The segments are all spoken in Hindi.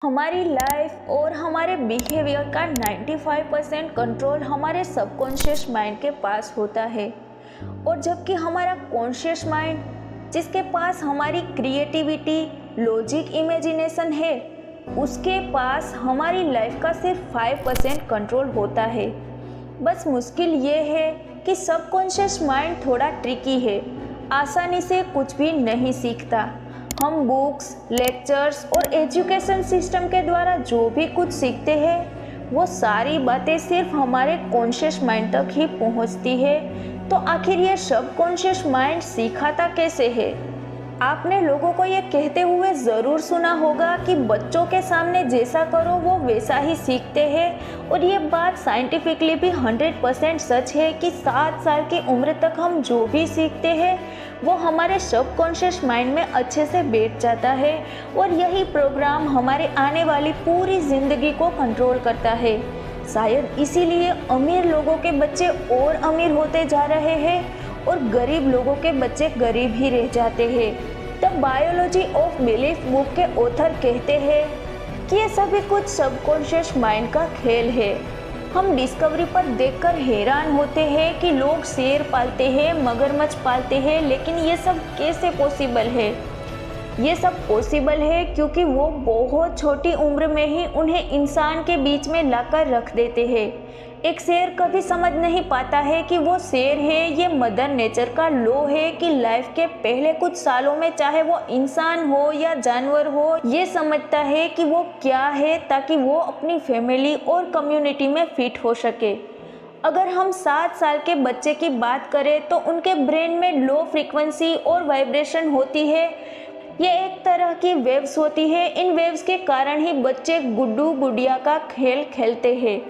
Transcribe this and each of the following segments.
हमारी लाइफ और हमारे बिहेवियर का 95% कंट्रोल हमारे सबकॉन्शियस माइंड के पास होता है। और जबकि हमारा कॉन्शियस माइंड, जिसके पास हमारी क्रिएटिविटी, लॉजिक, इमेजिनेशन है, उसके पास हमारी लाइफ का सिर्फ 5% कंट्रोल होता है। बस मुश्किल ये है कि सबकॉन्शियस माइंड थोड़ा ट्रिकी है, आसानी से कुछ भी नहीं सीखता। हम बुक्स, लेक्चर्स और एजुकेशन सिस्टम के द्वारा जो भी कुछ सीखते हैं, वो सारी बातें सिर्फ हमारे कॉन्शियस माइंड तक ही पहुंचती है। तो आखिर ये सबकॉन्शियस माइंड सिखाता कैसे है? आपने लोगों को ये कहते हुए ज़रूर सुना होगा कि बच्चों के सामने जैसा करो वो वैसा ही सीखते हैं। और ये बात साइंटिफिकली भी 100% सच है कि 7 साल की उम्र तक हम जो भी सीखते हैं वो हमारे सबकॉन्शियस माइंड में अच्छे से बैठ जाता है। और यही प्रोग्राम हमारे आने वाली पूरी ज़िंदगी को कंट्रोल करता है। शायद इसीलिए अमीर लोगों के बच्चे और अमीर होते जा रहे हैं और गरीब लोगों के बच्चे गरीब ही रह जाते हैं। The biology of belief book के ऑथर कहते हैं कि ये सभी कुछ सबकॉन्शियस माइंड का खेल है। हम डिस्कवरी पर देखकर हैरान होते हैं कि लोग शेर पालते हैं, मगरमच्छ पालते हैं, लेकिन ये सब कैसे पॉसिबल है? ये सब पॉसिबल है क्योंकि वो बहुत छोटी उम्र में ही उन्हें इंसान के बीच में लाकर रख देते हैं। एक शेर कभी समझ नहीं पाता है कि वो शेर है। ये मदर नेचर का लॉ है कि लाइफ के पहले कुछ सालों में, चाहे वो इंसान हो या जानवर हो, ये समझता है कि वो क्या है ताकि वो अपनी फैमिली और कम्युनिटी में फिट हो सके। अगर हम 7 साल के बच्चे की बात करें तो उनके ब्रेन में लो फ्रीक्वेंसी और वाइब्रेशन होती है। ये एक तरह की वेव्स होती है। इन वेव्स के कारण ही बच्चे गुड्डू गुड़िया का खेल खेलते हैं।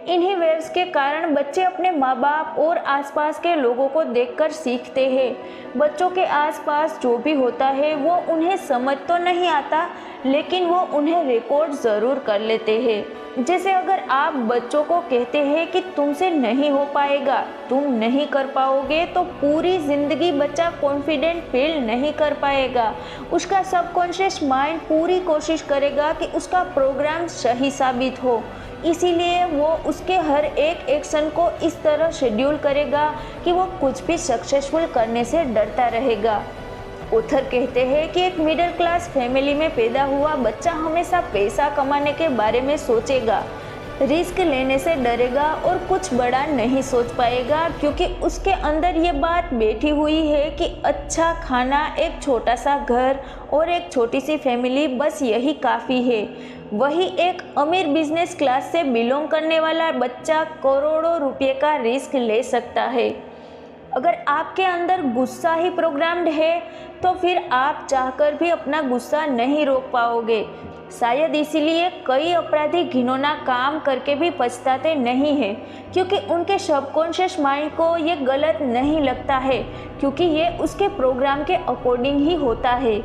इन्हीं वेव्स के कारण बच्चे अपने माँ बाप और आसपास के लोगों को देखकर सीखते हैं। बच्चों के आसपास जो भी होता है वो उन्हें समझ तो नहीं आता, लेकिन वो उन्हें रिकॉर्ड ज़रूर कर लेते हैं। जैसे अगर आप बच्चों को कहते हैं कि तुमसे नहीं हो पाएगा, तुम नहीं कर पाओगे, तो पूरी ज़िंदगी बच्चा कॉन्फिडेंट फील नहीं कर पाएगा। उसका सबकॉन्शियस माइंड पूरी कोशिश करेगा कि उसका प्रोग्राम सही साबित हो। इसीलिए वो उसके हर एक एक्शन को इस तरह शेड्यूल करेगा कि वो कुछ भी सक्सेसफुल करने से डरता रहेगा। ऑथर कहते हैं कि एक मिडिल क्लास फैमिली में पैदा हुआ बच्चा हमेशा पैसा कमाने के बारे में सोचेगा, रिस्क लेने से डरेगा और कुछ बड़ा नहीं सोच पाएगा, क्योंकि उसके अंदर ये बात बैठी हुई है कि अच्छा खाना, एक छोटा सा घर और एक छोटी सी फैमिली, बस यही काफ़ी है। वही एक अमीर बिजनेस क्लास से बिलोंग करने वाला बच्चा करोड़ों रुपए का रिस्क ले सकता है। अगर आपके अंदर गुस्सा ही प्रोग्राम्ड है तो फिर आप चाहकर भी अपना गुस्सा नहीं रोक पाओगे। शायद इसीलिए कई अपराधी घिनौना काम करके भी पछताते नहीं हैं, क्योंकि उनके सबकॉन्शियस माइंड को ये गलत नहीं लगता है, क्योंकि ये उसके प्रोग्राम के अकॉर्डिंग ही होता है।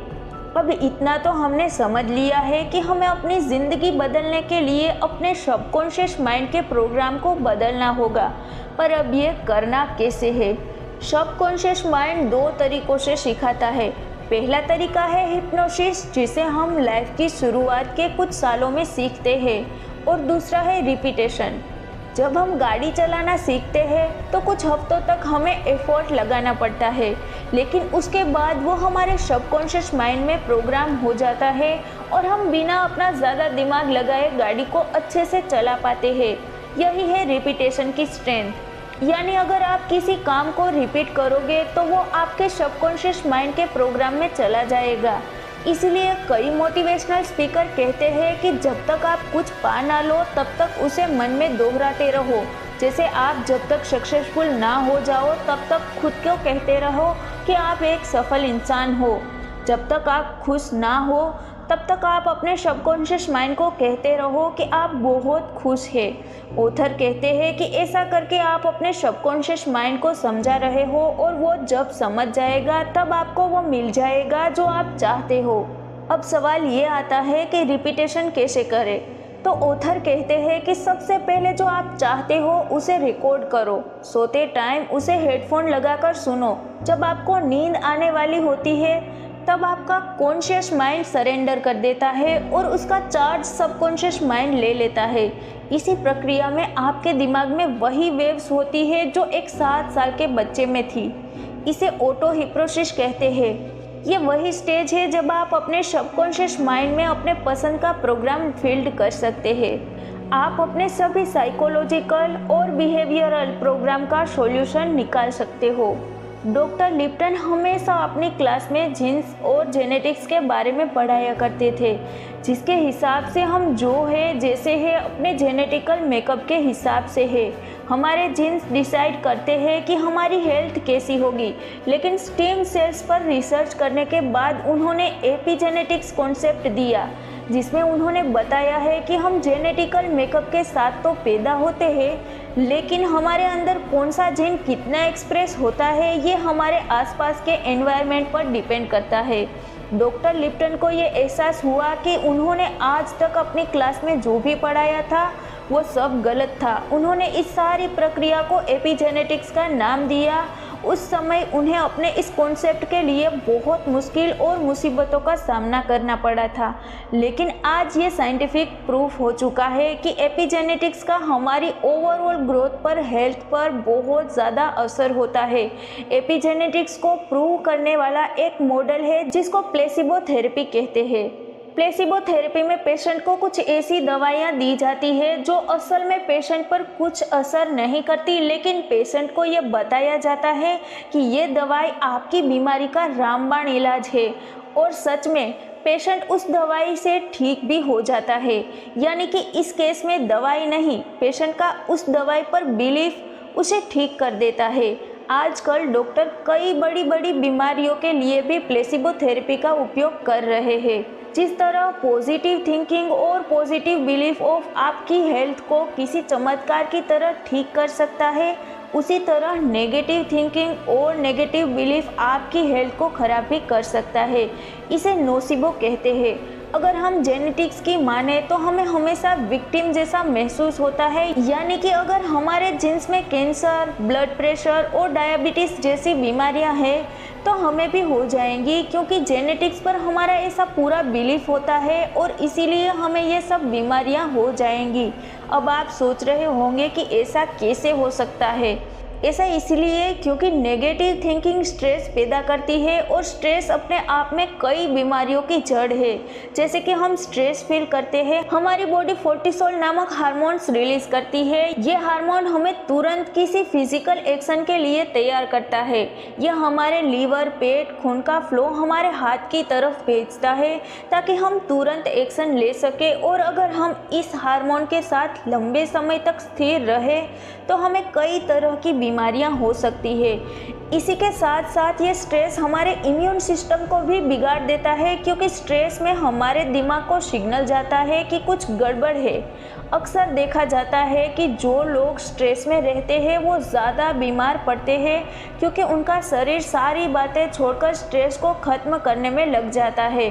अब इतना तो हमने समझ लिया है कि हमें अपनी ज़िंदगी बदलने के लिए अपने सबकॉन्शियस माइंड के प्रोग्राम को बदलना होगा, पर अब ये करना कैसे है? सबकॉन्शियस माइंड 2 तरीकों से सिखाता है। पहला तरीका है हिप्नोसिस, जिसे हम लाइफ की शुरुआत के कुछ सालों में सीखते हैं, और दूसरा है रिपीटेशन। जब हम गाड़ी चलाना सीखते हैं तो कुछ हफ्तों तक हमें एफर्ट लगाना पड़ता है, लेकिन उसके बाद वो हमारे सबकॉन्शियस माइंड में प्रोग्राम हो जाता है और हम बिना अपना ज़्यादा दिमाग लगाए गाड़ी को अच्छे से चला पाते हैं। यही है रिपीटेशन की स्ट्रेंथ। यानी अगर आप किसी काम को रिपीट करोगे तो वो आपके सबकॉन्शियस माइंड के प्रोग्राम में चला जाएगा। इसलिए कई मोटिवेशनल स्पीकर कहते हैं कि जब तक आप कुछ पा ना लो तब तक उसे मन में दोहराते रहो। जैसे आप जब तक सक्सेसफुल ना हो जाओ तब तक खुद को कहते रहो कि आप एक सफल इंसान हो। जब तक आप खुश ना हो तब तक आप अपने सबकॉन्शियस माइंड को कहते रहो कि आप बहुत खुश हैं। ऑथर कहते हैं कि ऐसा करके आप अपने सबकॉन्शियस माइंड को समझा रहे हो, और वो जब समझ जाएगा तब आपको वो मिल जाएगा जो आप चाहते हो। अब सवाल ये आता है कि रिपीटेशन कैसे करें? तो ऑथर कहते हैं कि सबसे पहले जो आप चाहते हो उसे रिकॉर्ड करो। सोते टाइम उसे हेडफोन लगाकर सुनो। जब आपको नींद आने वाली होती है तब आपका कॉन्शियस माइंड सरेंडर कर देता है और उसका चार्ज सबकॉन्शियस माइंड ले लेता है। इसी प्रक्रिया में आपके दिमाग में वही वेव्स होती है जो एक 7 साल के बच्चे में थी। इसे ऑटो हिप्नोसिस कहते हैं। ये वही स्टेज है जब आप अपने सबकॉन्शियस माइंड में अपने पसंद का प्रोग्राम फील्ड कर सकते हैं। आप अपने सभी साइकोलॉजिकल और बिहेवियरल प्रोग्राम का सॉल्यूशन निकाल सकते हो। डॉक्टर लिप्टन हमेशा अपनी क्लास में जीन्स और जेनेटिक्स के बारे में पढ़ाया करते थे, जिसके हिसाब से हम जो है जैसे है अपने जेनेटिकल मेकअप के हिसाब से है। हमारे जीन्स डिसाइड करते हैं कि हमारी हेल्थ कैसी होगी, लेकिन स्टेम सेल्स पर रिसर्च करने के बाद उन्होंने एपिजेनेटिक्स कॉन्सेप्ट दिया, जिसमें उन्होंने बताया है कि हम जेनेटिकल मेकअप के साथ तो पैदा होते हैं, लेकिन हमारे अंदर कौन सा जीन कितना एक्सप्रेस होता है ये हमारे आसपास के एनवायरनमेंट पर डिपेंड करता है। डॉक्टर लिप्टन को ये एहसास हुआ कि उन्होंने आज तक अपनी क्लास में जो भी पढ़ाया था वो सब गलत था। उन्होंने इस सारी प्रक्रिया को एपिजेनेटिक्स का नाम दिया। उस समय उन्हें अपने इस कॉन्सेप्ट के लिए बहुत मुश्किल और मुसीबतों का सामना करना पड़ा था, लेकिन आज ये साइंटिफिक प्रूफ हो चुका है कि एपिजेनेटिक्स का हमारी ओवरऑल ग्रोथ पर, हेल्थ पर बहुत ज़्यादा असर होता है। एपिजेनेटिक्स को प्रूव करने वाला एक मॉडल है जिसको प्लेसिबो थेरेपी कहते हैं। प्लेसिबो थेरेपी में पेशेंट को कुछ ऐसी दवाइयाँ दी जाती है जो असल में पेशेंट पर कुछ असर नहीं करती, लेकिन पेशेंट को ये बताया जाता है कि ये दवाई आपकी बीमारी का रामबाण इलाज है, और सच में पेशेंट उस दवाई से ठीक भी हो जाता है। यानी कि इस केस में दवाई नहीं, पेशेंट का उस दवाई पर बिलीफ उसे ठीक कर देता है। आजकल डॉक्टर कई बड़ी बड़ी बीमारियों के लिए भी प्लेसिबो थेरेपी का उपयोग कर रहे हैं। जिस तरह पॉजिटिव थिंकिंग और पॉजिटिव बिलीफ ऑफ आपकी हेल्थ को किसी चमत्कार की तरह ठीक कर सकता है, उसी तरह नेगेटिव थिंकिंग और नेगेटिव बिलीफ आपकी हेल्थ को खराब भी कर सकता है। इसे नोसिबो कहते हैं। अगर हम जेनेटिक्स की माने तो हमें हमेशा विक्टिम जैसा महसूस होता है, यानी कि अगर हमारे जीन्स में कैंसर, ब्लड प्रेशर और डायबिटीज़ जैसी बीमारियां हैं तो हमें भी हो जाएंगी, क्योंकि जेनेटिक्स पर हमारा ऐसा पूरा बिलीफ होता है और इसीलिए हमें ये सब बीमारियां हो जाएंगी। अब आप सोच रहे होंगे कि ऐसा कैसे हो सकता है। ऐसा इसलिए क्योंकि नेगेटिव थिंकिंग स्ट्रेस पैदा करती है, और स्ट्रेस अपने आप में कई बीमारियों की जड़ है। जैसे कि हम स्ट्रेस फील करते हैं, हमारी बॉडी कोर्टिसोल नामक हार्मोन्स रिलीज करती है। ये हार्मोन हमें तुरंत किसी फिजिकल एक्शन के लिए तैयार करता है। यह हमारे लीवर, पेट, खून का फ्लो हमारे हाथ की तरफ भेजता है ताकि हम तुरंत एक्शन ले सके, और अगर हम इस हार्मोन के साथ लंबे समय तक स्थिर रहे तो हमें कई तरह की बीमारियां हो सकती है। इसी के साथ साथ ये स्ट्रेस हमारे इम्यून सिस्टम को भी बिगाड़ देता है, क्योंकि स्ट्रेस में हमारे दिमाग को सिग्नल जाता है कि कुछ गड़बड़ है। अक्सर देखा जाता है कि जो लोग स्ट्रेस में रहते हैं वो ज़्यादा बीमार पड़ते हैं, क्योंकि उनका शरीर सारी बातें छोड़कर स्ट्रेस को ख़त्म करने में लग जाता है।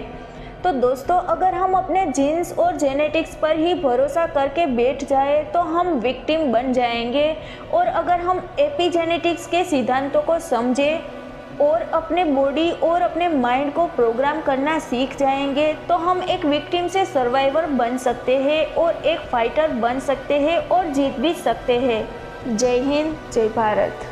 तो दोस्तों, अगर हम अपने जीन्स और जेनेटिक्स पर ही भरोसा करके बैठ जाए तो हम विक्टिम बन जाएंगे, और अगर हम एपिजेनेटिक्स के सिद्धांतों को समझें और अपने बॉडी और अपने माइंड को प्रोग्राम करना सीख जाएंगे तो हम एक विक्टिम से सर्वाइवर बन सकते हैं और एक फाइटर बन सकते हैं और जीत भी सकते हैं। जय हिंद, जय भारत।